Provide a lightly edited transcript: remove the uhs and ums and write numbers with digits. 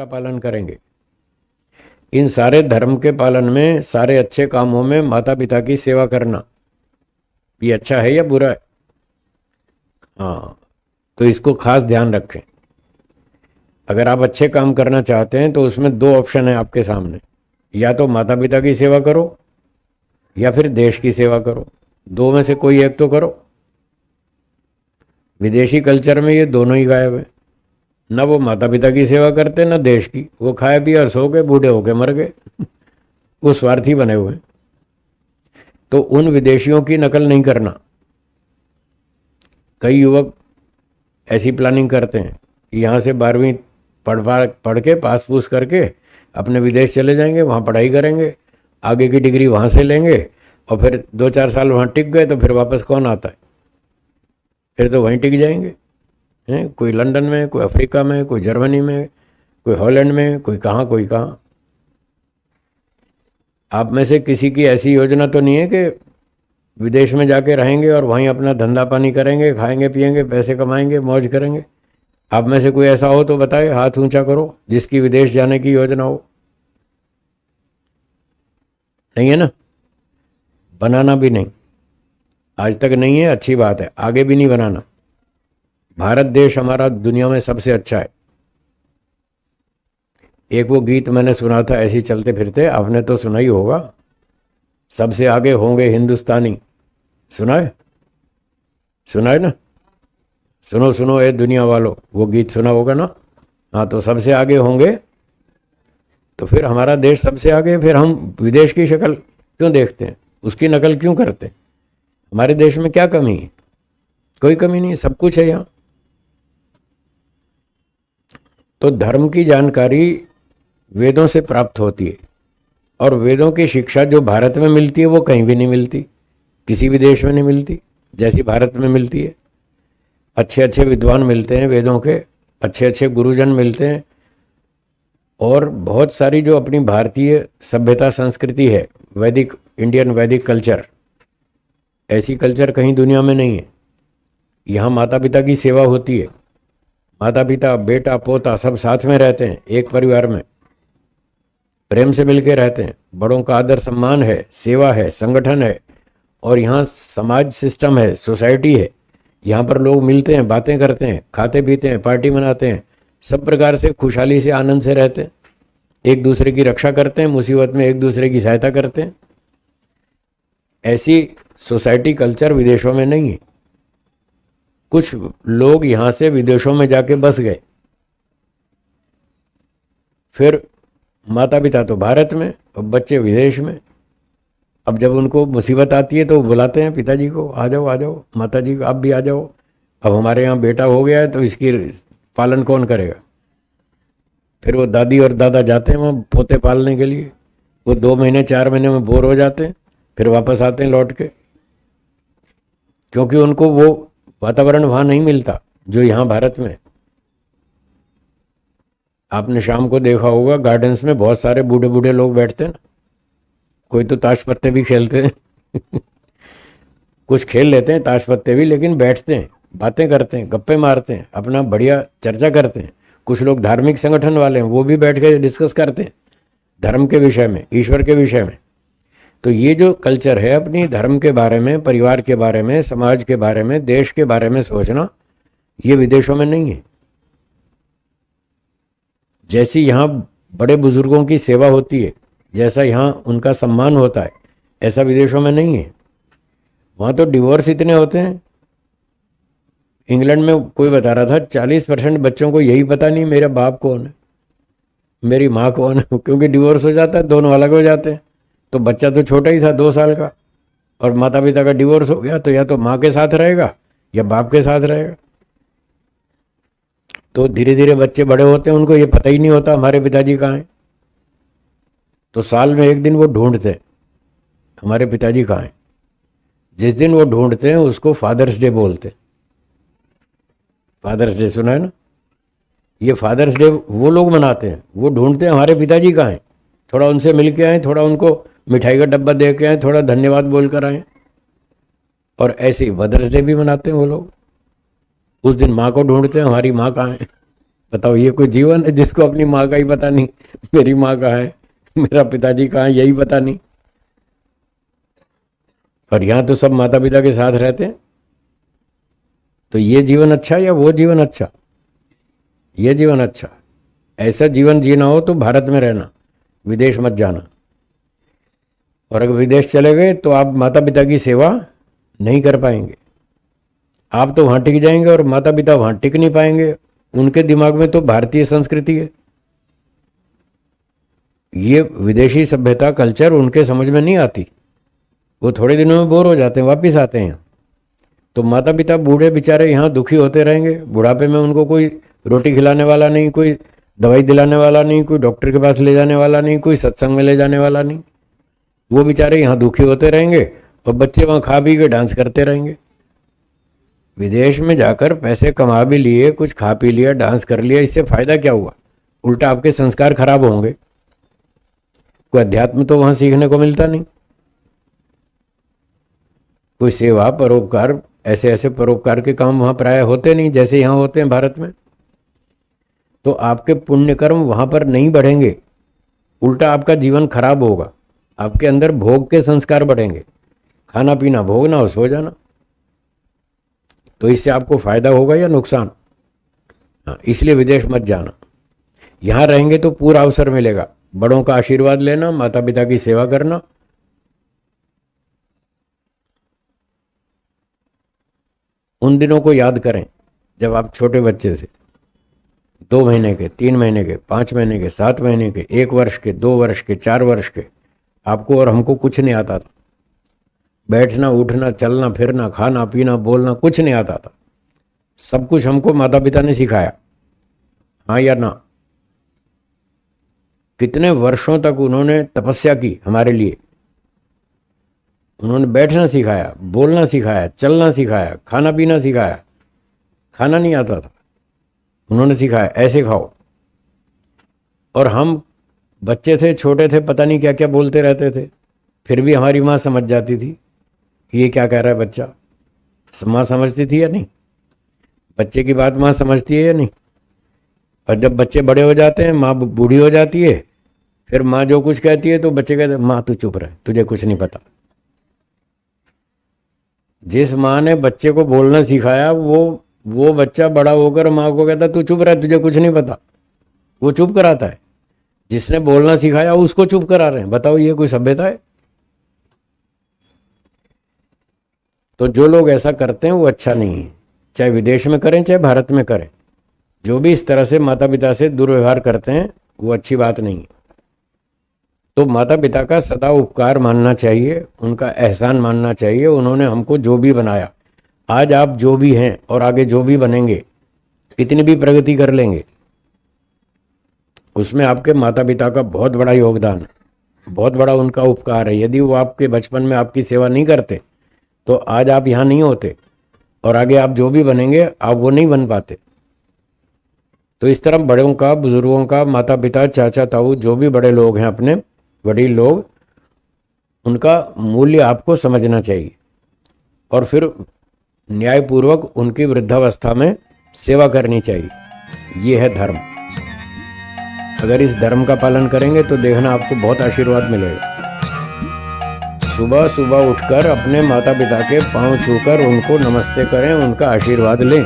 का पालन करेंगे। इन सारे धर्म के पालन में, सारे अच्छे कामों में माता पिता की सेवा करना, ये अच्छा है या बुरा है? हाँ, तो इसको खास ध्यान रखें। अगर आप अच्छे काम करना चाहते हैं तो उसमें दो ऑप्शन है आपके सामने, या तो माता पिता की सेवा करो या फिर देश की सेवा करो। दो में से कोई एक तो करो। विदेशी कल्चर में ये दोनों ही गायब है। ना वो माता पिता की सेवा करते ना देश की। वो खाए पिए और सो गए, बूढ़े हो गए, मर गए। वो स्वार्थी बने हुए। तो उन विदेशियों की नकल नहीं करना। कई युवक ऐसी प्लानिंग करते हैं कि यहाँ से 12वीं पढ़ के पास पूस करके अपने विदेश चले जाएंगे, वहाँ पढ़ाई करेंगे, आगे की डिग्री वहाँ से लेंगे और फिर 2-4 साल वहाँ टिक गए तो फिर वापस कौन आता है? फिर तो वहीं टिक जाएंगे। हैं, कोई लंदन में, कोई अफ्रीका में, कोई जर्मनी में, कोई हॉलैंड में, कोई कहाँ कोई कहाँ। आप में से किसी की ऐसी योजना तो नहीं है कि विदेश में जाके रहेंगे और वहीं अपना धंधा पानी करेंगे, खाएंगे पिएंगे, पैसे कमाएंगे, मौज करेंगे? आप में से कोई ऐसा हो तो बताए, हाथ ऊंचा करो, जिसकी विदेश जाने की योजना हो। नहीं है ना? बनाना भी नहीं, आज तक नहीं है, अच्छी बात है, आगे भी नहीं बनाना। भारत देश हमारा दुनिया में सबसे अच्छा है। एक वो गीत मैंने सुना था ऐसे ही चलते फिरते, आपने तो सुना ही होगा, सबसे आगे होंगे हिंदुस्तानी। सुना है? सुना है ना? सुनो सुनो ए दुनिया वालों, वो गीत सुना होगा ना? हाँ, तो सबसे आगे होंगे, तो फिर हमारा देश सबसे आगे। फिर हम विदेश की शक्ल क्यों देखते हैं, उसकी नकल क्यों करते हैं? हमारे देश में क्या कमी है? कोई कमी नहीं, सब कुछ है यहाँ। तो धर्म की जानकारी वेदों से प्राप्त होती है, और वेदों की शिक्षा जो भारत में मिलती है वो कहीं भी नहीं मिलती, किसी भी देश में नहीं मिलती जैसी भारत में मिलती है। अच्छे अच्छे विद्वान मिलते हैं वेदों के, अच्छे अच्छे गुरुजन मिलते हैं, और बहुत सारी जो अपनी भारतीय सभ्यता संस्कृति है, वैदिक, इंडियन वैदिक कल्चर, ऐसी कल्चर कहीं दुनिया में नहीं है। यहाँ माता पिता की सेवा होती है। माता पिता, बेटा, पोता सब साथ में रहते हैं, एक परिवार में प्रेम से मिलकर रहते हैं। बड़ों का आदर सम्मान है, सेवा है, संगठन है, और यहाँ समाज सिस्टम है, सोसाइटी है। यहाँ पर लोग मिलते हैं, बातें करते हैं, खाते पीते हैं, पार्टी मनाते हैं, सब प्रकार से खुशहाली से, आनंद से रहते हैं, एक दूसरे की रक्षा करते हैं, मुसीबत में एक दूसरे की सहायता करते हैं। ऐसी सोसाइटी कल्चर विदेशों में नहीं है। कुछ लोग यहाँ से विदेशों में जाके बस गए, फिर माता पिता तो भारत में और बच्चे विदेश में। अब जब उनको मुसीबत आती है तो बुलाते हैं पिताजी को, आ जाओ आ जाओ, माता जी आप भी आ जाओ, अब हमारे यहाँ बेटा हो गया है तो इसकी पालन कौन करेगा? फिर वो दादी और दादा जाते हैं वहाँ पोते पालने के लिए। वो 2 महीने 4 महीने में बोर हो जाते हैं, फिर वापस आते हैं लौट के, क्योंकि उनको वो वातावरण वहाँ नहीं मिलता जो यहाँ भारत में। आपने शाम को देखा होगा गार्डन्स में बहुत सारे बूढ़े बूढ़े लोग बैठते हैं ना, कोई तो ताश पत्ते भी खेलते हैं कुछ खेल लेते हैं ताश पत्ते भी, लेकिन बैठते हैं, बातें करते हैं, गप्पे मारते हैं, अपना बढ़िया चर्चा करते हैं। कुछ लोग धार्मिक संगठन वाले हैं, वो भी बैठ के डिस्कस करते हैं धर्म के विषय में, ईश्वर के विषय में। तो ये जो कल्चर है अपनी धर्म के बारे में, परिवार के बारे में, समाज के बारे में, देश के बारे में सोचना, ये विदेशों में नहीं है। जैसी यहाँ बड़े बुजुर्गों की सेवा होती है, जैसा यहाँ उनका सम्मान होता है, ऐसा विदेशों में नहीं है। वहाँ तो डिवोर्स इतने होते हैं। इंग्लैंड में कोई बता रहा था 40% बच्चों को यही पता नहीं मेरा बाप कौन है, मेरी माँ कौन है, क्योंकि डिवोर्स हो जाता है, दोनों अलग हो जाते हैं। तो बच्चा तो छोटा ही था 2 साल का, और माता पिता का डिवोर्स हो गया, तो या तो माँ के साथ रहेगा या बाप के साथ रहेगा। तो धीरे धीरे बच्चे बड़े होते हैं, उनको ये पता ही नहीं होता हमारे पिताजी कहाँ हैं। तो साल में एक दिन वो ढूंढते हैं हमारे पिताजी कहाँ हैं। जिस दिन वो ढूंढते हैं उसको फादर्स डे बोलते हैं। फादर्स डे सुना है ना? ये फादर्स डे वो लोग मनाते हैं, वो ढूंढते हैं हमारे पिताजी कहाँ हैं, थोड़ा उनसे मिल के आए, थोड़ा उनको मिठाई का डब्बा दे के आए, थोड़ा धन्यवाद बोल कर आए। और ऐसे ही मदर्स डे भी मनाते हैं वो लोग। उस दिन माँ को ढूंढते हैं, हमारी माँ कहाँ है। बताओ ये कोई जीवन है जिसको अपनी माँ का ही पता नहीं, मेरी माँ कहाँ है, मेरा पिताजी कहाँ है, यही पता नहीं। और यहाँ तो सब माता पिता के साथ रहते हैं। तो ये जीवन अच्छा या वो जीवन अच्छा? ये जीवन अच्छा। ऐसा जीवन जीना हो तो भारत में रहना, विदेश मत जाना। और अगर विदेश चले गए तो आप माता पिता की सेवा नहीं कर पाएंगे। आप तो वहाँ टिक जाएंगे और माता पिता वहाँ टिक नहीं पाएंगे। उनके दिमाग में तो भारतीय संस्कृति है, ये विदेशी सभ्यता कल्चर उनके समझ में नहीं आती। वो थोड़े दिनों में बोर हो जाते हैं, वापस आते हैं। तो माता पिता बूढ़े बेचारे यहाँ दुखी होते रहेंगे। बुढ़ापे में उनको कोई रोटी खिलाने वाला नहीं, कोई दवाई दिलाने वाला नहीं, कोई डॉक्टर के पास ले जाने वाला नहीं, कोई सत्संग में ले जाने वाला नहीं। वो बेचारे यहाँ दुखी होते रहेंगे और बच्चे वहाँ खा पी के डांस करते रहेंगे। विदेश में जाकर पैसे कमा भी लिए, कुछ खा पी लिया, डांस कर लिया, इससे फायदा क्या हुआ? उल्टा आपके संस्कार खराब होंगे। कोई अध्यात्म तो वहां सीखने को मिलता नहीं। कोई सेवा परोपकार, ऐसे ऐसे परोपकार के काम वहां प्राय होते नहीं जैसे यहां होते हैं भारत में। तो आपके पुण्य कर्म वहां पर नहीं बढ़ेंगे, उल्टा आपका जीवन खराब होगा। आपके अंदर भोग के संस्कार बढ़ेंगे, खाना पीना भोगना और सो जाना। तो इससे आपको फायदा होगा या नुकसान? हाँ, इसलिए विदेश मत जाना। यहां रहेंगे तो पूरा अवसर मिलेगा, बड़ों का आशीर्वाद लेना, माता पिता की सेवा करना। उन दिनों को याद करें जब आप छोटे बच्चे थे, 2 महीने के, 3 महीने के, 5 महीने के, 7 महीने के, 1 वर्ष के, 2 वर्ष के, 4 वर्ष के। आपको और हमको कुछ नहीं आता था। बैठना उठना चलना फिरना खाना पीना बोलना कुछ नहीं आता था। सब कुछ हमको माता पिता ने सिखाया, हाँ या ना। कितने वर्षों तक उन्होंने तपस्या की हमारे लिए। उन्होंने बैठना सिखाया, बोलना सिखाया, चलना सिखाया, खाना पीना सिखाया। खाना नहीं आता था, उन्होंने सिखाया ऐसे खाओ। और हम बच्चे थे, छोटे थे, पता नहीं क्या क्या बोलते रहते थे, फिर भी हमारी माँ समझ जाती थी ये क्या कह रहा है बच्चा। माँ समझती थी या नहीं? बच्चे की बात माँ समझती है या नहीं? और जब बच्चे बड़े हो जाते हैं, माँ बूढ़ी हो जाती है, फिर माँ जो कुछ कहती है तो बच्चे कहते हैं माँ तू चुप रहे, तुझे कुछ नहीं पता। जिस माँ ने बच्चे को बोलना सिखाया वो बच्चा बड़ा होकर माँ को कहता तू चुप रहे, तुझे कुछ नहीं पता। वो चुप कराता है। जिसने बोलना सिखाया उसको चुप करा रहे हैं। बताओ ये कोई सभ्यता है? तो जो लोग ऐसा करते हैं वो अच्छा नहीं है, चाहे विदेश में करें चाहे भारत में करें। जो भी इस तरह से माता पिता से दुर्व्यवहार करते हैं वो अच्छी बात नहीं है। तो माता पिता का सदा उपकार मानना चाहिए, उनका एहसान मानना चाहिए। उन्होंने हमको जो भी बनाया, आज आप जो भी हैं और आगे जो भी बनेंगे, कितनी भी प्रगति कर लेंगे, उसमें आपके माता पिता का बहुत बड़ा योगदान है, बहुत बड़ा उनका उपकार है। यदि वो आपके बचपन में आपकी सेवा नहीं करते तो आज आप यहाँ नहीं होते और आगे आप जो भी बनेंगे आप वो नहीं बन पाते। तो इस तरह बड़ों का, बुजुर्गों का, माता पिता, चाचा ताऊ, जो भी बड़े लोग हैं, अपने वडील लोग, उनका मूल्य आपको समझना चाहिए और फिर न्यायपूर्वक उनकी वृद्धावस्था में सेवा करनी चाहिए। ये है धर्म। अगर इस धर्म का पालन करेंगे तो देखना आपको बहुत आशीर्वाद मिलेगा। सुबह सुबह उठकर अपने माता पिता के पांव छूकर उनको नमस्ते करें, उनका आशीर्वाद लें।